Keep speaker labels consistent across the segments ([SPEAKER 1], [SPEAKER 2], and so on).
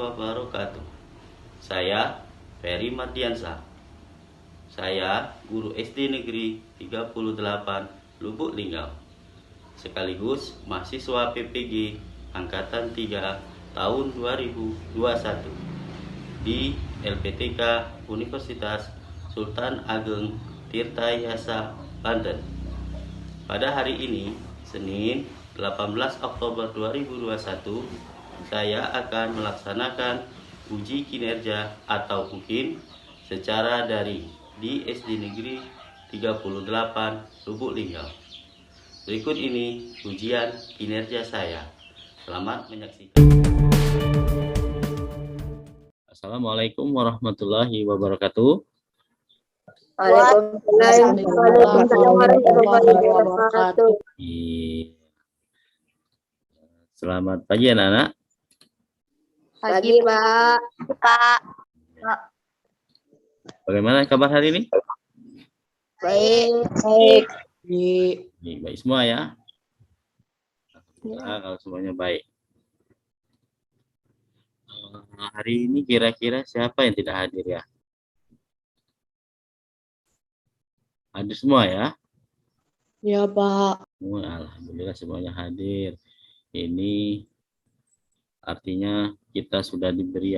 [SPEAKER 1] wabarakatuh. Saya Ferry Mardiansa. Saya guru SD Negeri 38 Lubuk Linggau, sekaligus mahasiswa PPG Angkatan 3 tahun 2021 di LPTK Universitas Sultan Ageng Tirtayasa, Banten. Pada hari ini, Senin 18 Oktober 2021, saya akan melaksanakan uji kinerja atau UKIN secara daring di SD Negeri 38 Lubuk Linggau. Berikut ini ujian kinerja saya. Selamat menyaksikan. Assalamualaikum warahmatullahi wabarakatuh.
[SPEAKER 2] Waalaikumsalam warahmatullahi wabarakatuh.
[SPEAKER 1] Selamat pagi anak-anak.
[SPEAKER 2] Pagi, Pak. Pak.
[SPEAKER 1] Bagaimana kabar hari ini?
[SPEAKER 2] Baik.
[SPEAKER 1] Baik semua ya. Kalau semuanya baik. Hari ini kira-kira siapa yang tidak hadir ya? Hadir semua ya?
[SPEAKER 2] Ya, Pak.
[SPEAKER 1] Alhamdulillah semuanya hadir. Ini artinya kita sudah diberi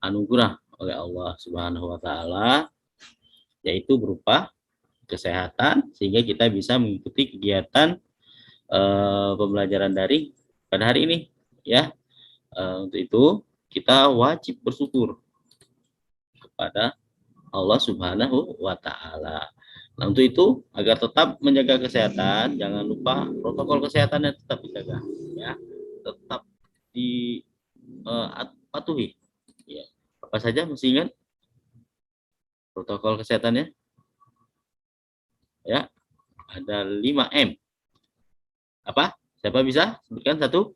[SPEAKER 1] anugerah oleh Allah Subhanahu wa taala, yaitu berupa kesehatan sehingga kita bisa mengikuti kegiatan pembelajaran daring pada hari ini ya. Untuk itu kita wajib bersyukur kepada Allah Subhanahu wa taala. Nah, untuk itu agar tetap menjaga kesehatan, jangan lupa protokol kesehatannya tetap dijaga ya. Tetap dipatuhi. Ya. Apa saja mesti ingat protokol kesehatannya? Ya, ada 5M. Apa? Siapa bisa sebutkan satu?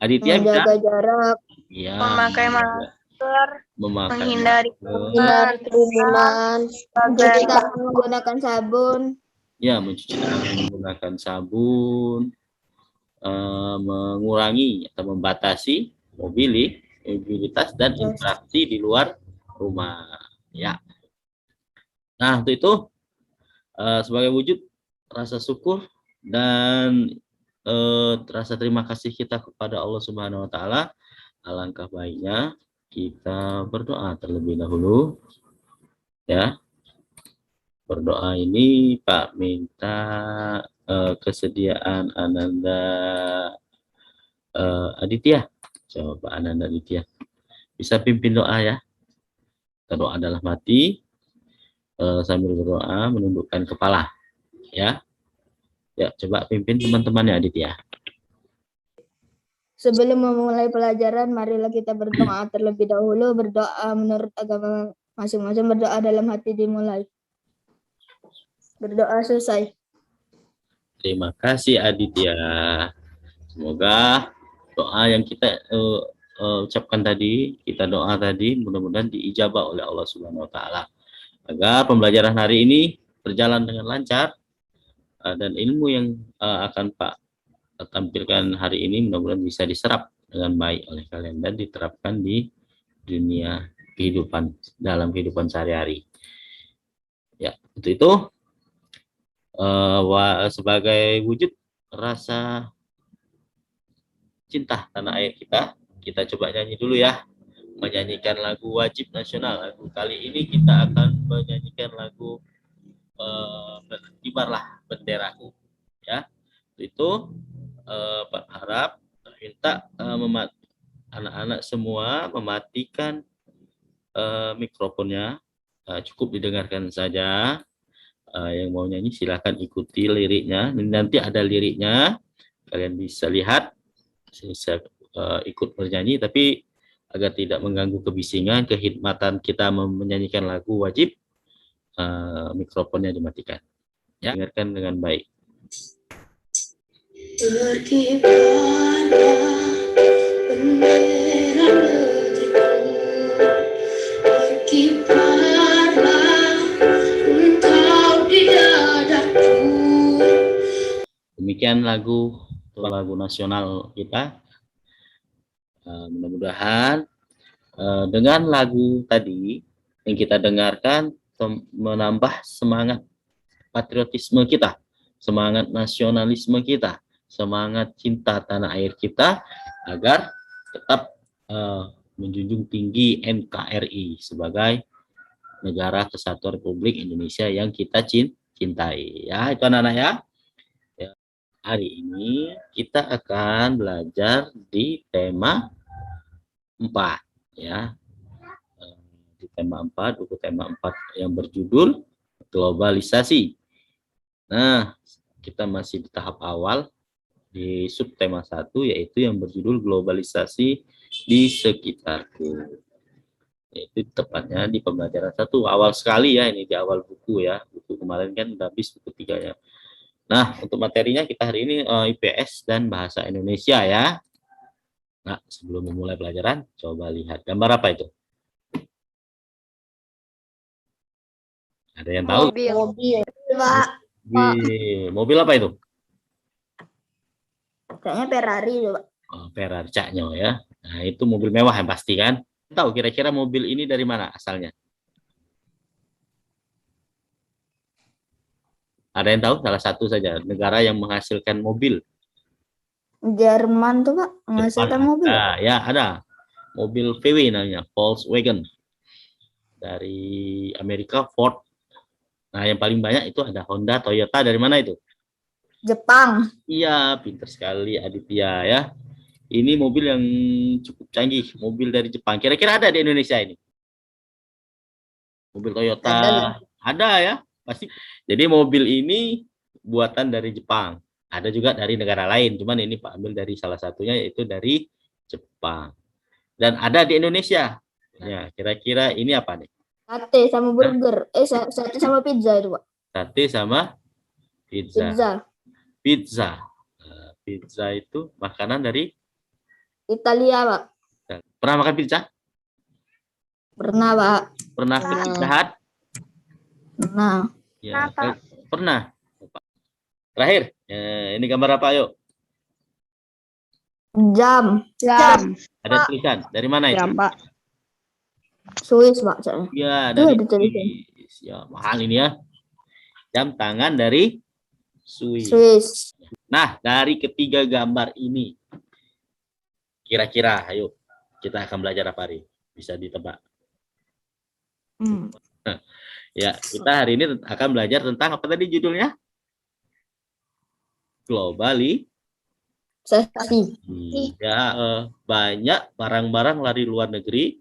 [SPEAKER 1] Aditya bisa?
[SPEAKER 2] Menjaga jarak.
[SPEAKER 1] Ya,
[SPEAKER 3] Memakai masker, menghindari
[SPEAKER 2] kerumunan, mencuci tangan menggunakan sabun.
[SPEAKER 1] Ya, mencuci tangan menggunakan sabun, mengurangi atau membatasi mobilitas dan interaksi di luar rumah. Ya. Nah, untuk itu sebagai wujud rasa syukur dan rasa terima kasih kita kepada Allah Subhanahu wa taala, alangkah baiknya kita berdoa terlebih dahulu. Ya. Berdoa ini Pak minta kesediaan Ananda Aditya. Coba Ananda Aditya bisa pimpin doa ya. Kita doa dalam hati sambil berdoa menundukkan kepala ya. Ya, coba pimpin teman-temannya Aditya.
[SPEAKER 2] Sebelum memulai pelajaran, marilah kita berdoa terlebih dahulu. Berdoa menurut agama masing-masing, berdoa dalam hati dimulai. Berdoa selesai.
[SPEAKER 1] Terima kasih Aditya. Semoga doa yang kita ucapkan tadi, kita doa tadi mudah-mudahan diijabah oleh Allah Subhanahu wa taala. Agar pembelajaran hari ini berjalan dengan lancar dan ilmu yang akan Pak tampilkan hari ini mudah-mudahan bisa diserap dengan baik oleh kalian dan diterapkan di dunia kehidupan, dalam kehidupan sehari-hari. Ya, untuk itu sebagai wujud rasa cinta tanah air kita coba nyanyi dulu ya, menyanyikan lagu wajib nasional. Lagu kali ini kita akan menyanyikan lagu Kibarlah Benderaku ya. Itu Pak harap minta anak-anak semua mematikan mikrofonnya, cukup didengarkan saja. Yang mau nyanyi silahkan ikuti liriknya. Nanti ada liriknya, kalian bisa lihat, bisa ikut bernyanyi, tapi agar tidak mengganggu kebisingan, kehikmatan kita menyanyikan lagu wajib, mikrofonnya dimatikan. Ya, dengarkan dengan baik.
[SPEAKER 4] Berkibarlah bendera negeriku, berkibarlah engkau di dadaku.
[SPEAKER 1] Demikian lagu nasional kita. Mudah-mudahan dengan lagu tadi yang kita dengarkan menambah semangat patriotisme kita, semangat nasionalisme kita, semangat cinta tanah air kita, agar tetap menjunjung tinggi NKRI sebagai negara kesatuan Republik Indonesia yang kita cintai. Ya, itu anak-anak ya. Hari ini kita akan belajar di tema 4 ya. Di tema 4, buku tema 4 yang berjudul globalisasi. Nah, kita masih di tahap awal di subtema 1, yaitu yang berjudul globalisasi di sekitarku. Itu tepatnya di pembelajaran 1, awal sekali ya, ini di awal buku ya. Buku kemarin kan udah habis buku 3-nya. Nah, untuk materinya kita hari ini IPS dan Bahasa Indonesia ya. Nah, sebelum memulai pelajaran, coba lihat gambar apa itu? Ada yang tahu?
[SPEAKER 3] Mobil.
[SPEAKER 2] Pak,
[SPEAKER 1] Mobil apa itu?
[SPEAKER 2] kayaknya Ferrari coba.
[SPEAKER 1] Oh, Ferrari caknya ya. Nah, itu mobil mewah yang pasti kan? Tahu kira-kira mobil ini dari mana asalnya? Ada yang tahu? Salah satu saja negara yang menghasilkan mobil.
[SPEAKER 2] Jerman tuh Pak, menghasilkan mobil.
[SPEAKER 1] Ya, ada. Mobil VW namanya, Volkswagen. Dari Amerika, Ford. Nah, yang paling banyak itu ada Honda, Toyota. Dari mana itu?
[SPEAKER 2] Jepang.
[SPEAKER 1] Iya, pintar sekali Aditya ya. Ini mobil yang cukup canggih, mobil dari Jepang. Kira-kira ada di Indonesia ini? Mobil Toyota. Ada ya, pasti. Jadi mobil ini buatan dari Jepang. Ada juga dari negara lain, cuman ini Pak ambil dari salah satunya, yaitu dari Jepang. Dan ada di Indonesia. Ya, kira-kira ini apa nih?
[SPEAKER 2] Sate sama burger. Sate sama pizza itu Pak.
[SPEAKER 1] Sate sama pizza. Pizza. Pizza itu makanan dari
[SPEAKER 2] Italia Pak.
[SPEAKER 1] Pernah makan pizza?
[SPEAKER 2] Pernah Pak.
[SPEAKER 1] Pernah ke Pizza Hut?
[SPEAKER 2] Pernah.
[SPEAKER 1] Ya, pernah. Terakhir, ini gambar apa yuk?
[SPEAKER 2] Jam.
[SPEAKER 1] Ada tulisan. Dari mana itu?
[SPEAKER 3] Jam, Pak.
[SPEAKER 2] Swiss Pak.
[SPEAKER 1] Ya,
[SPEAKER 2] Tuh,
[SPEAKER 1] dari
[SPEAKER 2] ada tulisan.
[SPEAKER 1] Swiss. Ya, mahal ini ya. Jam tangan dari Swiss. Nah, dari ketiga gambar ini, kira-kira, ayo kita akan belajar apa hari? Bisa ditebak. Ya, kita hari ini akan belajar tentang apa tadi judulnya? Globalisasi. Ya, banyak barang-barang dari luar negeri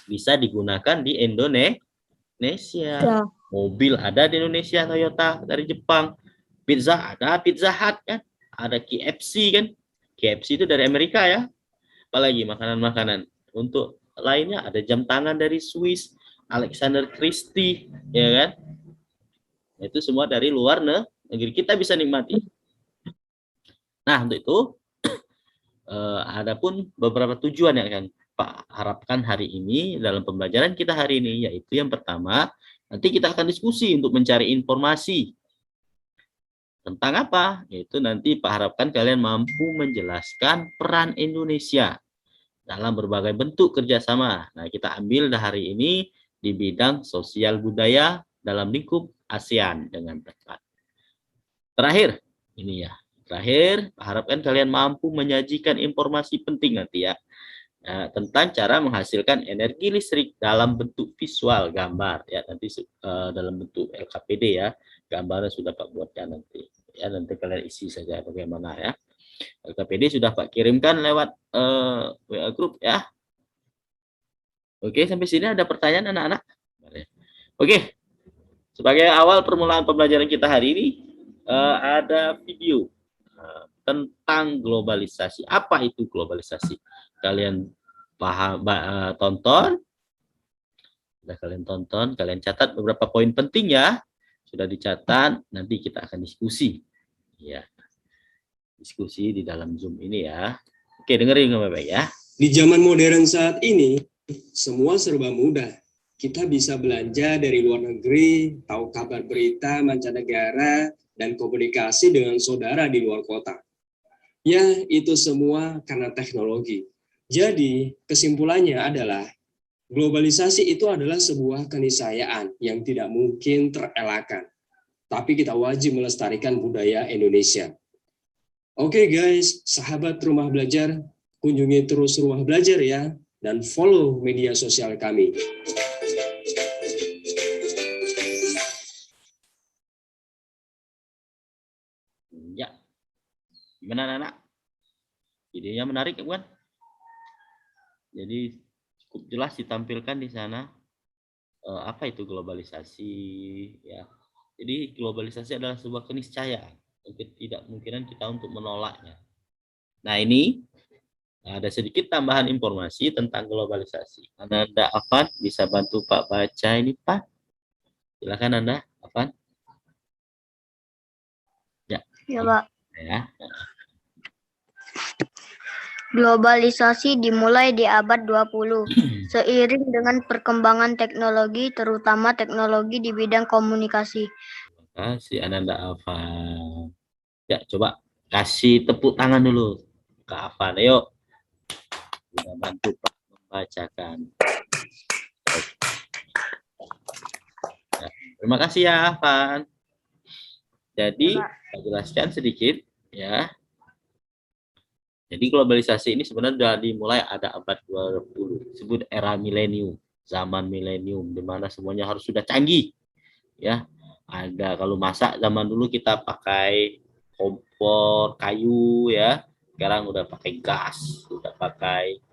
[SPEAKER 1] bisa digunakan di Indonesia. Ya. Mobil ada di Indonesia, Toyota dari Jepang. Pizza ada, Pizza Hut kan. Ada KFC kan. KFC itu dari Amerika ya. Apalagi makanan-makanan. Untuk lainnya ada jam tangan dari Swiss, Alexander Christie, ya kan? Itu semua dari luar negeri, kita bisa nikmati. Nah, untuk itu ada pun beberapa tujuan yang akan Pak harapkan hari ini dalam pembelajaran kita hari ini, yaitu yang pertama, nanti kita akan diskusi untuk mencari informasi tentang apa? Yaitu nanti Pak harapkan kalian mampu menjelaskan peran Indonesia dalam berbagai bentuk kerjasama. Nah, kita ambil hari ini di bidang sosial budaya dalam lingkup ASEAN dengan tepat. Terakhir, ini ya. Terakhir, harapkan kalian mampu menyajikan informasi penting nanti ya. Tentang cara menghasilkan energi listrik dalam bentuk visual gambar ya, nanti dalam bentuk LKPD ya. Gambarnya sudah Pak buatkan nanti. Ya, nanti kalian isi saja bagaimana ya. LKPD sudah Pak kirimkan lewat WA group ya. Oke, sampai sini ada pertanyaan anak-anak? Oke, sebagai awal permulaan pembelajaran kita hari ini, ada video tentang globalisasi. Apa itu globalisasi? Kalian paham, tonton. Sudah kalian tonton, kalian catat beberapa poin penting ya. Sudah dicatat, nanti kita akan diskusi. Ya, diskusi di dalam Zoom ini ya. Oke, dengerin baik-baik ya.
[SPEAKER 5] Di zaman modern saat ini, semua serba mudah. Kita bisa belanja dari luar negeri, tahu kabar berita mancanegara, dan komunikasi dengan saudara di luar kota. Ya, itu semua karena teknologi. Jadi, kesimpulannya adalah globalisasi itu adalah sebuah keniscayaan yang tidak mungkin terelakkan. Tapi kita wajib melestarikan budaya Indonesia. Oke guys, sahabat Rumah Belajar, kunjungi terus Rumah Belajar ya, dan follow media sosial kami.
[SPEAKER 1] Ya, gimana anak? Idenya menarik bukan? Jadi cukup jelas ditampilkan di sana apa itu globalisasi ya. Jadi globalisasi adalah sebuah keniscayaan, tidak mungkinan kita untuk menolaknya. Nah ini ada sedikit tambahan informasi tentang globalisasi. Anda Afan bisa bantu Pak baca ini Pak? Silakan Anda Afan. Ya.
[SPEAKER 3] Ya, Pak.
[SPEAKER 1] Ya.
[SPEAKER 3] Globalisasi dimulai di abad 20, seiring dengan perkembangan teknologi, terutama teknologi di bidang komunikasi.
[SPEAKER 1] Terima kasih Ananda Afan. Ya, coba kasih tepuk tangan dulu ke Afan. Ayo. Kita bantu Pak membacakan. Ya, terima kasih ya Afan. Jadi, saya jelaskan sedikit ya. Jadi globalisasi ini sebenarnya sudah dimulai ada abad 20, disebut era milenium, zaman milenium, di mana semuanya harus sudah canggih. Ya, ada kalau masak zaman dulu kita pakai kompor kayu ya, sekarang udah pakai gas, udah pakai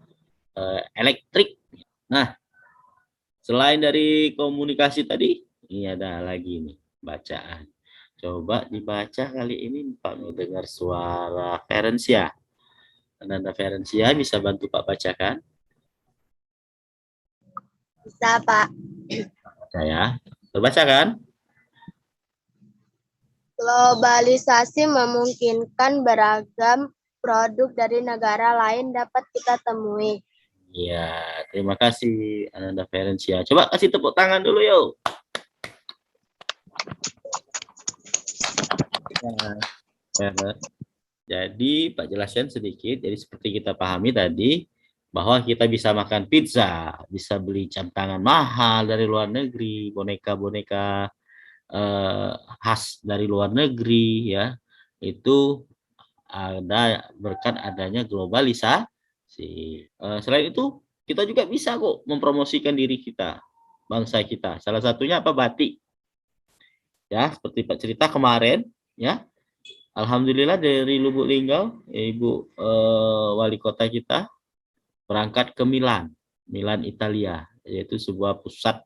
[SPEAKER 1] elektrik. Nah, selain dari komunikasi tadi, ini ada lagi nih bacaan. Coba dibaca kali ini Pak mendengar suara Ferencia. Ananda Ferencia bisa bantu Pak bacakan?
[SPEAKER 3] Bisa, Pak.
[SPEAKER 1] Baca ya. Terbaca kan?
[SPEAKER 3] Globalisasi memungkinkan beragam produk dari negara lain dapat kita temui.
[SPEAKER 1] Iya, terima kasih Ananda Ferencia. Coba kasih tepuk tangan dulu yuk. Jadi Pak jelaskan sedikit. Jadi seperti kita pahami tadi bahwa kita bisa makan pizza, bisa beli jam tangan mahal dari luar negeri, boneka-boneka khas dari luar negeri ya. Itu ada berkat adanya globalisasi. Selain itu kita juga bisa kok mempromosikan diri kita, bangsa kita. Salah satunya apa? Batik. Ya, seperti Pak cerita kemarin ya. Alhamdulillah dari Lubuk Linggau, Ibu wali kota kita berangkat ke Milan, Italia, yaitu sebuah pusat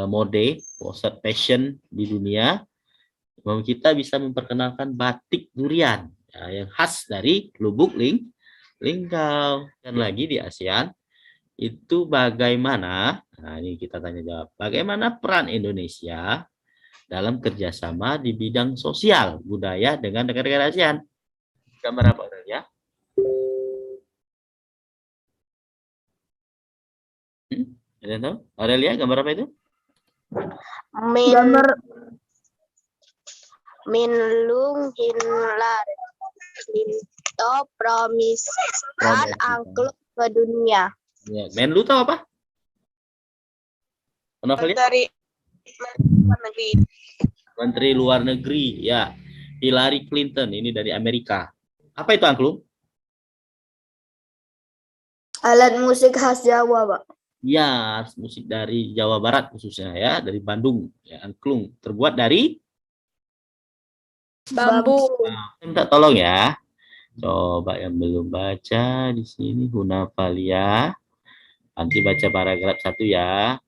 [SPEAKER 1] mode, pusat fashion di dunia. Kita bisa memperkenalkan batik durian ya, yang khas dari Lubuk Linggau. Dan lagi di ASEAN itu bagaimana? Nah ini kita tanya jawab. Bagaimana peran Indonesia dalam kerjasama di bidang sosial budaya dengan negara-negara ASEAN? Gambar apa ya? Ada tahu? Aurelia, gambar apa itu?
[SPEAKER 3] Gambar Minlung Hinlar Linto promiskan angklung ke dunia.
[SPEAKER 1] Ya, Menlu tahu apa? Menteri Luar Negeri, ya. Hillary Clinton, ini dari Amerika. Apa itu angklung?
[SPEAKER 2] Alat musik khas Jawa, Pak.
[SPEAKER 1] Ya, musik dari Jawa Barat khususnya ya, dari Bandung. Ya, angklung terbuat dari
[SPEAKER 2] Bambu.
[SPEAKER 1] Nah, minta tolong ya. Coba yang belum baca di sini Hunafalia. Nanti baca paragraf 1 ya.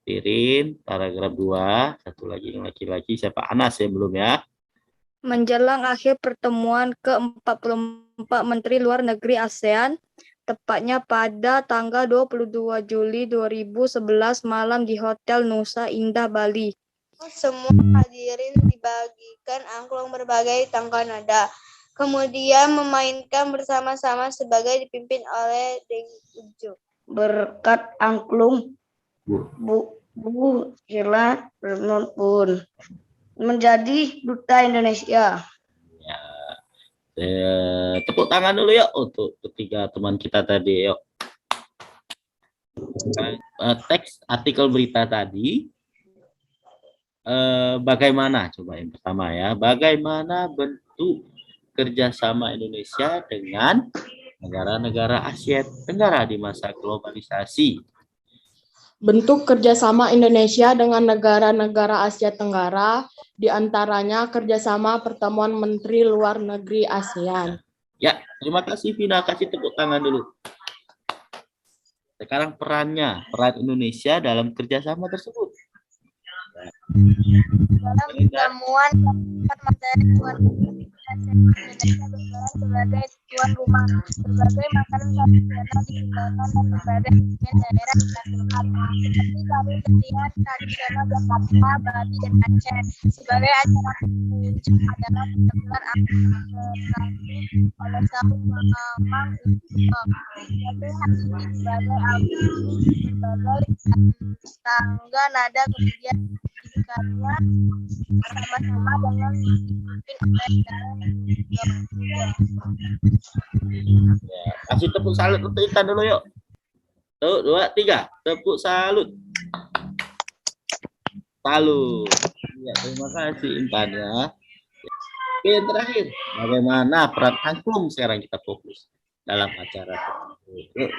[SPEAKER 1] Tirin, paragraf 2. Satu lagi yang laki-laki siapa? Anas ya belum ya.
[SPEAKER 2] Menjelang akhir pertemuan ke-44 Menteri Luar Negeri ASEAN, tepatnya pada tanggal 22 Juli 2011 malam di Hotel Nusa Indah, Bali.
[SPEAKER 3] Semua hadirin dibagikan angklung berbagai tangga nada. Kemudian memainkan bersama-sama sebagai dipimpin oleh Deng Ujo. Berkat angklung, Bu Hila pun menjadi duta Indonesia.
[SPEAKER 1] Ya, Tepuk tangan dulu yuk untuk ketiga teman kita tadi. Yuk. Teks artikel berita tadi bagaimana? Coba yang pertama ya. Bagaimana bentuk kerjasama Indonesia dengan negara-negara Asia Tenggara di masa globalisasi?
[SPEAKER 6] Bentuk kerjasama Indonesia dengan negara-negara Asia Tenggara, diantaranya kerjasama pertemuan Menteri Luar Negeri ASEAN.
[SPEAKER 1] Ya, terima kasih Vina. Kasih tepuk tangan dulu. Sekarang peran Indonesia dalam kerjasama tersebut.
[SPEAKER 3] Dalam pertemuan materi luar negeri Indonesia berperan sebagai tuan rumah. Berbagai makanan tradisional dikembangkan dan berbagai daerah dilakukan. Seperti kami latihan tradisional Jakarta, Bali, dan Aceh. Sebagai acara puncak adalah pertemuan oleh Saung Mamang sebagai hasil sebagai alumni berbagai tangga nada kemudian karena sama-sama dengan dipimpin
[SPEAKER 1] Ya, kasih tepuk salut untuk Intan dulu yuk. 1, 2, 3. Tepuk salut. Salut. Ya, terima kasih Intan ya. Oke, yang terakhir. Bagaimana peran angklung sekarang kita fokus dalam acara tersebut. Yuk,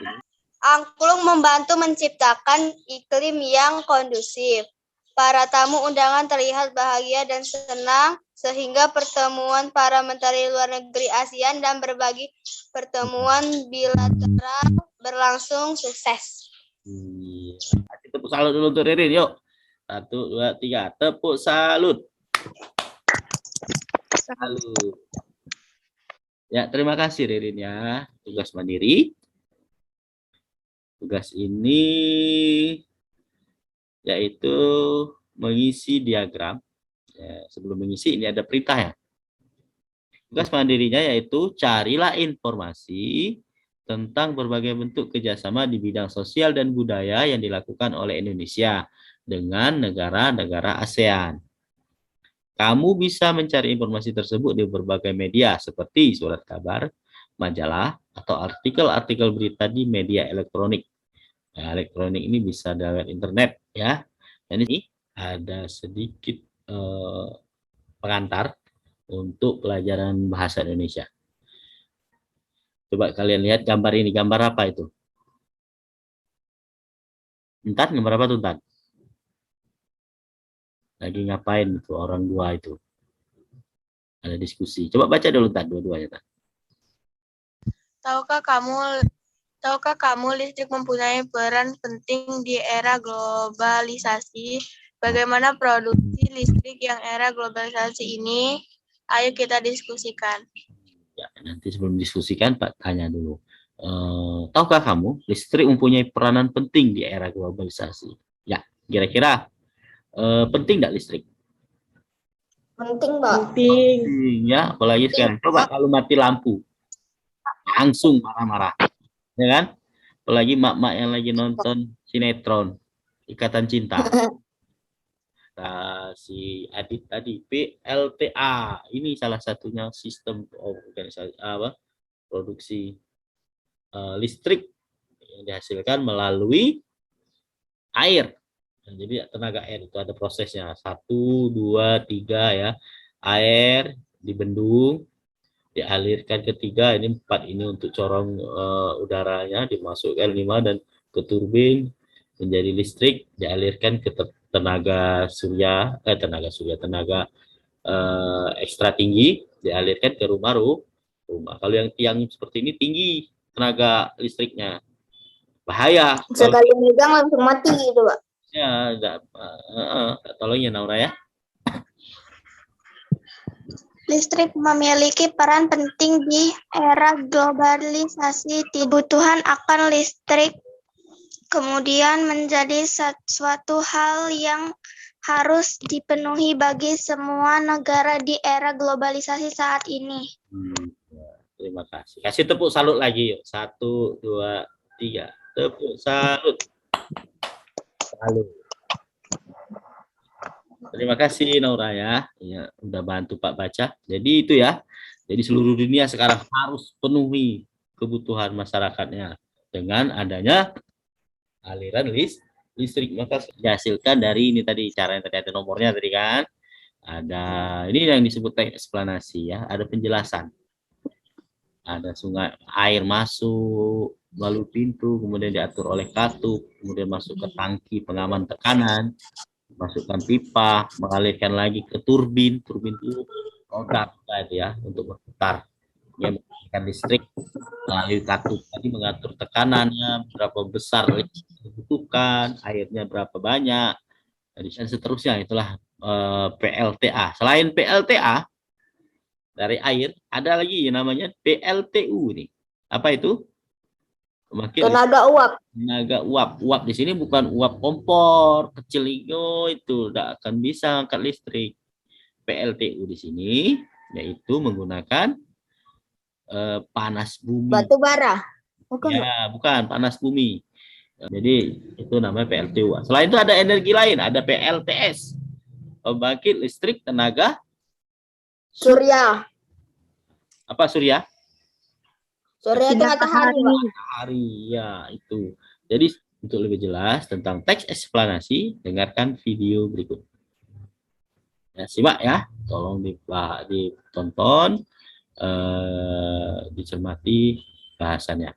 [SPEAKER 3] Angklung membantu menciptakan iklim yang kondusif. Para tamu undangan terlihat bahagia dan senang sehingga pertemuan para menteri luar negeri ASEAN dan berbagi pertemuan bilateral berlangsung sukses.
[SPEAKER 1] Kasih tepuk salut dulu untuk Ririn, yuk. 1, 2, 3. Tepuk salut. Salut. Ya, terima kasih Ririn ya. Tugas mandiri. Tugas ini yaitu mengisi diagram. Ya, sebelum mengisi ini ada perintah ya. Tugas mandirinya yaitu carilah informasi tentang berbagai bentuk kerjasama di bidang sosial dan budaya yang dilakukan oleh Indonesia dengan negara-negara ASEAN. Kamu bisa mencari informasi tersebut di berbagai media seperti surat kabar, majalah, atau artikel-artikel berita di media elektronik. Nah, elektronik ini bisa lewat internet ya. Dan ini ada sedikit pengantar untuk pelajaran bahasa Indonesia. Coba kalian lihat gambar ini. Gambar apa itu? Entar, gambar apa tuh, Entar? Lagi ngapain itu orang dua itu? Ada diskusi. Coba baca dulu, Entar, dua-duanya, Entar.
[SPEAKER 3] Tahukah kamu listrik mempunyai peran penting di era globalisasi? Bagaimana produksi listrik yang era globalisasi ini? Ayo kita diskusikan.
[SPEAKER 1] Ya, nanti sebelum diskusikan, Pak tanya dulu. Tahukah kamu listrik mempunyai peranan penting di era globalisasi? Ya, kira-kira penting nggak listrik?
[SPEAKER 2] Penting, Mbak.
[SPEAKER 6] Penting.
[SPEAKER 1] Ya, apalagi sekarang. Coba kalau mati lampu, langsung marah-marah. Ya kan? Apalagi mak-mak yang lagi nonton sinetron Ikatan Cinta. Nah, si Adit tadi PLTA ini salah satunya sistem organisasi produksi listrik yang dihasilkan melalui air. Nah, jadi tenaga air itu ada prosesnya 1, 2, 3 ya. Air dibendung, dialirkan ke 3, ini 4 ini untuk corong udaranya dimasukkan 5 dan ke turbin menjadi listrik, dialirkan ke tenaga ekstra tinggi, dialirkan ke rumah. Kalau yang tiang seperti ini tinggi tenaga listriknya, bahaya.
[SPEAKER 2] Sekali megang langsung mati gitu, Pak.
[SPEAKER 1] Ya, tolong ya Naura ya.
[SPEAKER 3] Listrik memiliki peran penting di era globalisasi. Kebutuhan akan listrik kemudian menjadi suatu hal yang harus dipenuhi bagi semua negara di era globalisasi saat ini.
[SPEAKER 1] Terima kasih. Kasih tepuk salut lagi yuk. 1, 2, 3. Tepuk salut. Salut. Terima kasih Naura ya. Ya, udah bantu Pak baca. Jadi itu ya. Jadi seluruh dunia sekarang harus penuhi kebutuhan masyarakatnya dengan adanya aliran listrik. Maka dihasilkan dari ini tadi, cara yang tadi ada nomornya tadi kan. Ada ini yang disebut teks eksplanasi ya, ada penjelasan. Ada sungai, air masuk melalui pintu, kemudian diatur oleh katup, kemudian masuk ke tangki pengaman tekanan, masukkan pipa, mengalirkan lagi ke turbin itu roda tadi ya untuk berputar. Dia memberikan listrik melalui katup tadi, mengatur tekanannya, berapa besar listrik dibutuhkan, airnya berapa banyak, dan seterusnya. Itulah PLTA. Selain PLTA dari air, ada lagi yang namanya PLTU nih. Apa itu?
[SPEAKER 2] Tenaga uap.
[SPEAKER 1] Tenaga uap. Uap di sini bukan uap kompor kecil itu tidak akan bisa angkat listrik. PLTU di sini yaitu menggunakan panas bumi.
[SPEAKER 2] Batu bara. Bukan.
[SPEAKER 1] Ya, bukan panas bumi. Jadi itu namanya PLTU. Selain itu ada energi lain, ada PLTS. Pembangkit listrik tenaga
[SPEAKER 2] Surya.
[SPEAKER 1] apa surya?
[SPEAKER 2] Surya itu matahari, Pak.
[SPEAKER 1] Matahari, ya itu. Jadi untuk lebih jelas tentang teks eksplanasi, dengarkan video berikut. Ya, simak ya, tolong ditonton, dicermati bahasannya.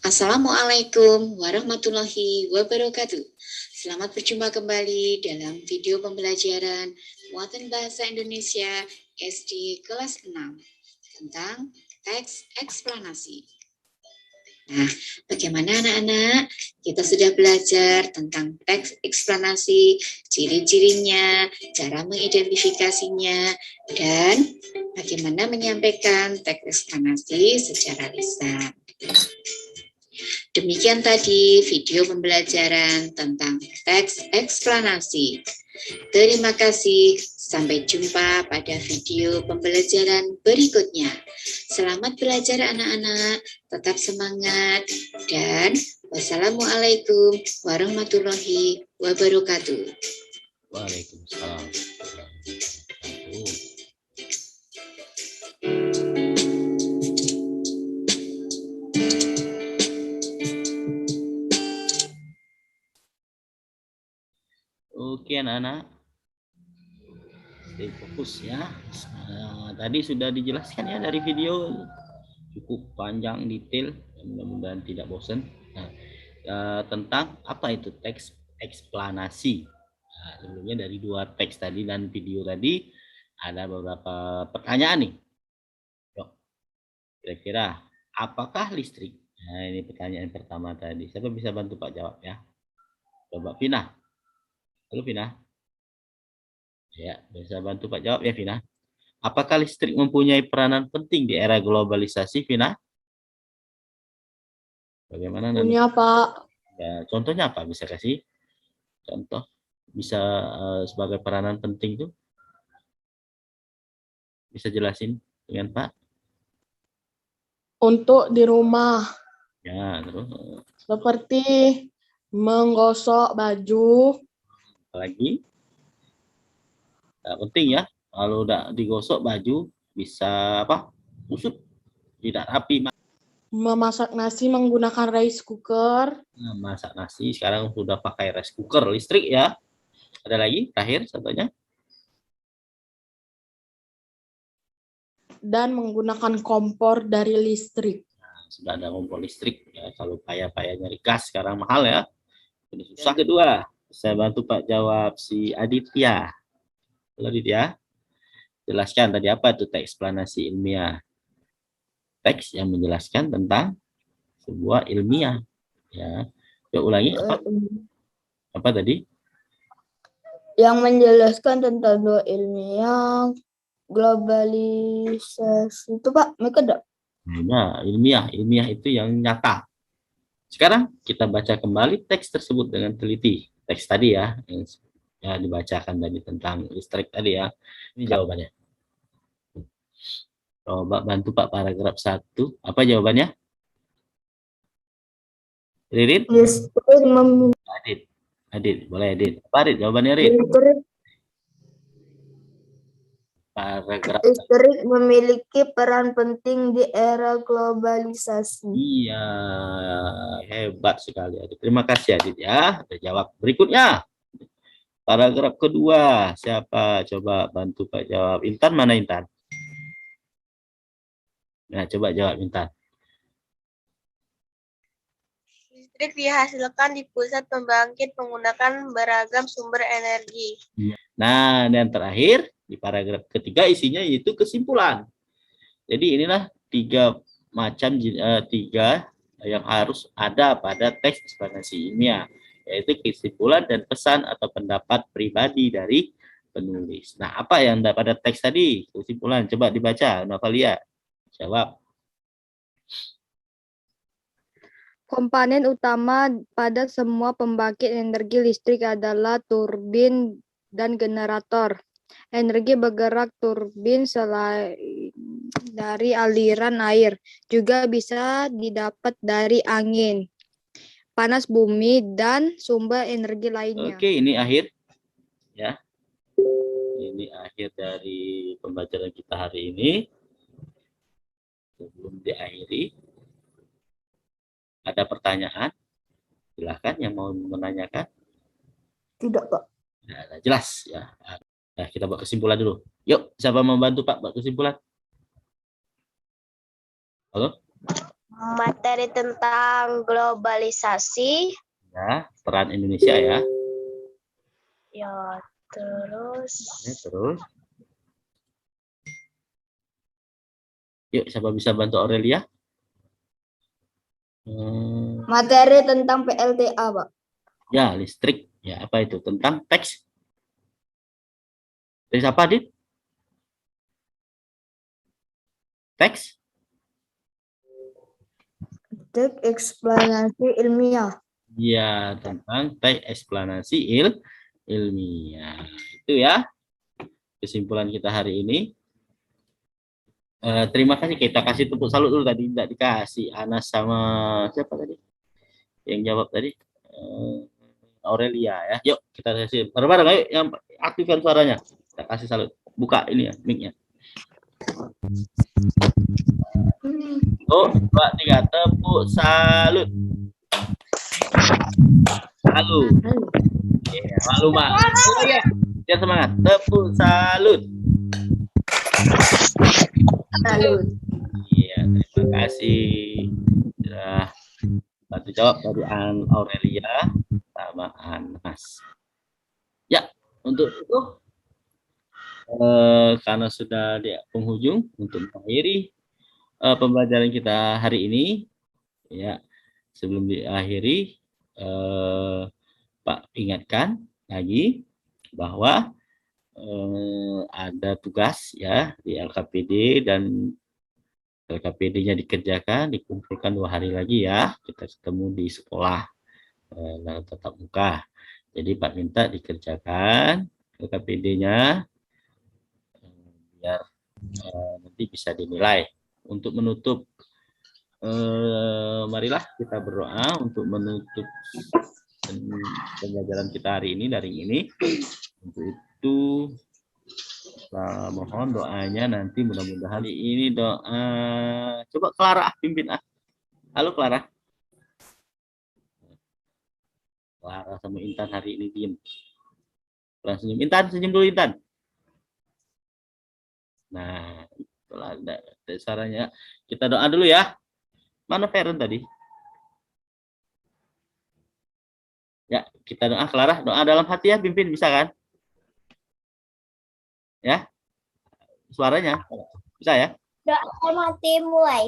[SPEAKER 7] Assalamualaikum warahmatullahi wabarakatuh. Selamat berjumpa kembali dalam video pembelajaran muatan bahasa Indonesia SD kelas 6 tentang teks eksplanasi. Nah, bagaimana anak-anak? Kita sudah belajar tentang teks eksplanasi, ciri-cirinya, cara mengidentifikasinya, dan bagaimana menyampaikan teks eksplanasi secara lisan. Demikian tadi video pembelajaran tentang teks eksplanasi. Terima kasih, sampai jumpa pada video pembelajaran berikutnya. Selamat belajar anak-anak, tetap semangat, dan wassalamualaikum warahmatullahi wabarakatuh.
[SPEAKER 1] Waalaikumsalam. Oke anak-anak, stay fokus ya. Tadi sudah dijelaskan ya dari video, cukup panjang detail, mudah-mudahan tidak bosan. Tentang apa itu teks eksplanasi. Sebelumnya dari dua teks tadi dan video tadi ada beberapa pertanyaan nih. Yuk, kira-kira apakah listrik? Nah, ini pertanyaan pertama tadi. Siapa bisa bantu Pak jawab ya? Coba Vina. Halo Vina. Ya, bisa bantu Pak jawab ya Vina. Apakah listrik mempunyai peranan penting di era globalisasi, Vina? Bagaimana?
[SPEAKER 6] Punya, Pak.
[SPEAKER 1] Ya, contohnya apa? Bisa kasih contoh? Bisa sebagai peranan penting tuh? Bisa jelasin dengan Pak?
[SPEAKER 6] Untuk di rumah.
[SPEAKER 1] Ya, terus.
[SPEAKER 6] Seperti menggosok baju.
[SPEAKER 1] Apalagi? Nah, penting ya. Kalau udah digosok baju, bisa apa? Busuk. Tidak rapi.
[SPEAKER 6] Memasak nasi menggunakan rice cooker.
[SPEAKER 1] Nah, masak nasi sekarang sudah pakai rice cooker listrik ya. Ada lagi? Terakhir satunya.
[SPEAKER 6] Dan menggunakan kompor dari listrik.
[SPEAKER 1] Nah, sudah ada kompor listrik ya. Kalau payah nyari gas sekarang mahal ya. Ini susah. Kedua, saya bantu Pak jawab si Aditya. Halo Aditya. Jelaskan tadi apa itu teks eksplanasi ilmiah. Teks yang menjelaskan tentang sebuah ilmiah. Ya. Coba ulangi apa tadi?
[SPEAKER 2] Yang menjelaskan tentang dua ilmiah globalisasi itu Pak, mereka ada.
[SPEAKER 1] Nah, ilmiah itu yang nyata. Sekarang kita baca kembali teks tersebut dengan teliti. Teks tadi ya, yang dibacakan tadi tentang listrik tadi ya. Ini jawabannya. Coba bantu Pak paragraf 1. Apa jawabannya? Ririn?
[SPEAKER 2] Listrik memiliki
[SPEAKER 1] Adit, boleh Adit. Apa Adit? Jawabannya Adit. Paragraf.
[SPEAKER 2] Listrik memiliki peran penting di era globalisasi.
[SPEAKER 1] Iya, hebat sekali Adit. Terima kasih Adit ya. Udah jawab. Berikutnya. Paragraf kedua. Siapa? Coba bantu Pak jawab. Intan mana Intan? Nah, coba jawab Intan.
[SPEAKER 3] Listrik dihasilkan di pusat pembangkit menggunakan beragam sumber energi.
[SPEAKER 1] Nah, dan terakhir di paragraf ketiga isinya yaitu kesimpulan. Jadi inilah tiga yang harus ada pada teks eksplanasi ilmiah, yaitu kesimpulan dan pesan atau pendapat pribadi dari penulis. Nah, apa yang ada pada teks tadi? Kesimpulan, coba dibaca, Novalia. Jawab.
[SPEAKER 2] Komponen utama pada semua pembangkit energi listrik adalah turbin dan generator. Energi bergerak turbin selain dari aliran air, juga bisa didapat dari angin, panas bumi, dan sumber energi lainnya.
[SPEAKER 1] Oke, ini akhir. Ya. Ini akhir dari pembelajaran kita hari ini. Sebelum diakhiri, ada pertanyaan? Silahkan yang mau menanyakan.
[SPEAKER 2] Tidak, Pak.
[SPEAKER 1] Nah, jelas ya. Nah, kita buat kesimpulan dulu. Yuk, siapa mau bantu Pak buat kesimpulan? Halo?
[SPEAKER 3] Materi tentang globalisasi.
[SPEAKER 1] Ya, peran Indonesia ya.
[SPEAKER 3] Ya, terus.
[SPEAKER 1] Terus. Yuk, siapa bisa bantu Aurelia?
[SPEAKER 2] Materi tentang PLTA, Pak.
[SPEAKER 1] Ya, listrik. Ya, apa itu? Tentang teks. Teks apa, Dit? Teks?
[SPEAKER 2] Teks eksplanasi ilmiah.
[SPEAKER 1] Ya, tentang teks eksplanasi ilmiah. Itu ya kesimpulan kita hari ini. Terima kasih. Kita kasih tepuk salut dulu tadi. Tidak dikasih. Anas sama siapa tadi? Yang jawab tadi? Aurelia ya. Yuk kita kasih bareng-bareng. Ayo yang aktifkan suaranya. Kita kasih salut. Buka ini ya mic-nya. 1, 2, 3. Tepuk salut. Salut. Ya, malu Mak. Oh, ya. Biar semangat. Tepuk salut.
[SPEAKER 2] Salut.
[SPEAKER 1] Iya, terima kasih. Sudah bantu jawab dari Aurelia sama Anas. Ya, untuk itu karena sudah di penghujung untuk mengakhiri pembelajaran kita hari ini, ya sebelum diakhiri Pak ingatkan lagi bahwa ada tugas ya di LKPD dan LKPD-nya dikerjakan, dikumpulkan 2 hari lagi ya. Kita ketemu di sekolah tatap muka. Jadi Pak minta dikerjakan LKPD-nya biar nanti bisa dinilai. Untuk menutup, marilah kita berdoa untuk menutup pembelajaran kita hari ini, daring ini. Untuk itu mohon doanya nanti mudah-mudahan ini doa. Coba Clara pimpin ah. Halo Clara. Clara sama Intan hari ini diem. Clara senyum. Intan senyum dulu Intan. Nah, itulah ada caranya. Kita doa dulu ya. Mana Feren tadi? Ya, kita doa Clara, doa dalam hati ya, pimpin bisa kan? Ya. Suaranya bisa ya?
[SPEAKER 3] Doa dalam hati mulai.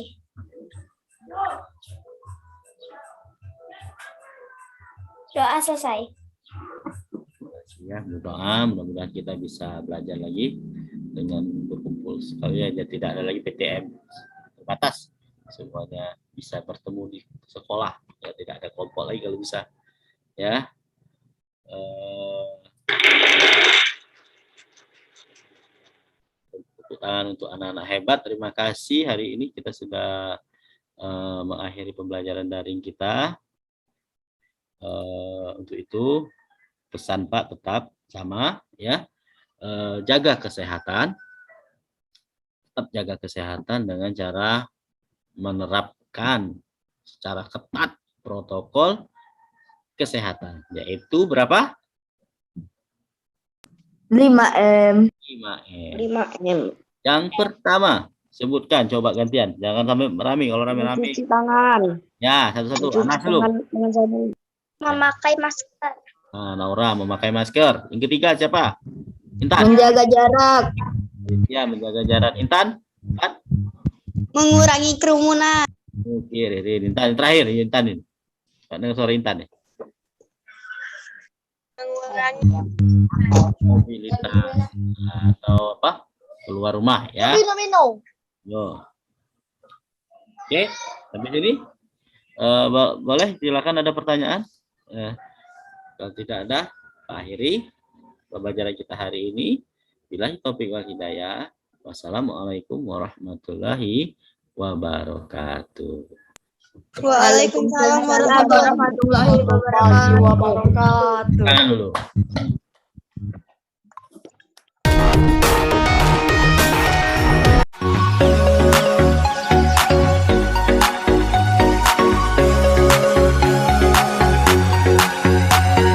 [SPEAKER 3] Doa selesai.
[SPEAKER 1] Ya, berdoa mudah-mudahan kita bisa belajar lagi dengan berkumpul sekali aja, tidak ada lagi PTM terbatas, semuanya bisa bertemu di sekolah ya, tidak ada kelompok lagi kalau bisa ya. Tepuk tangan untuk anak-anak hebat. Terima kasih hari ini kita sudah mengakhiri pembelajaran daring kita. Untuk itu pesan Pak tetap sama ya. Jaga kesehatan. Tetap jaga kesehatan dengan cara menerapkan secara ketat protokol kesehatan, yaitu berapa?
[SPEAKER 2] 5M.
[SPEAKER 1] 5M.
[SPEAKER 2] 5M.
[SPEAKER 1] Yang pertama, sebutkan, coba gantian. Jangan sampai rame. Kalau rame-rame.
[SPEAKER 2] Mencuci tangan.
[SPEAKER 1] Ya, satu-satu. Anas dulu.
[SPEAKER 2] Dengan sabun.
[SPEAKER 3] Memakai masker.
[SPEAKER 1] Nah, Naura memakai masker. Yang ketiga siapa? Intan.
[SPEAKER 2] Menjaga jarak.
[SPEAKER 1] Ya, menjaga jarak. Intan. Intan.
[SPEAKER 3] Mengurangi kerumunan.
[SPEAKER 1] Oke, Intan. Yang terakhir, Intan ini. Dengar suara Intan nih.
[SPEAKER 3] Mengurangi
[SPEAKER 1] Mobilitas atau apa? Keluar rumah ya. Yo. Oke, sampai sini. Boleh silakan ada pertanyaan. Kalau tidak ada, Pak akhiri pembelajaran kita hari ini. Billahi taufiq wal hidayah. Wassalamualaikum warahmatullahi wabarakatuh.
[SPEAKER 3] Waalaikumsalam
[SPEAKER 2] warahmatullahi wabarakatuh.
[SPEAKER 1] Tangan dulu.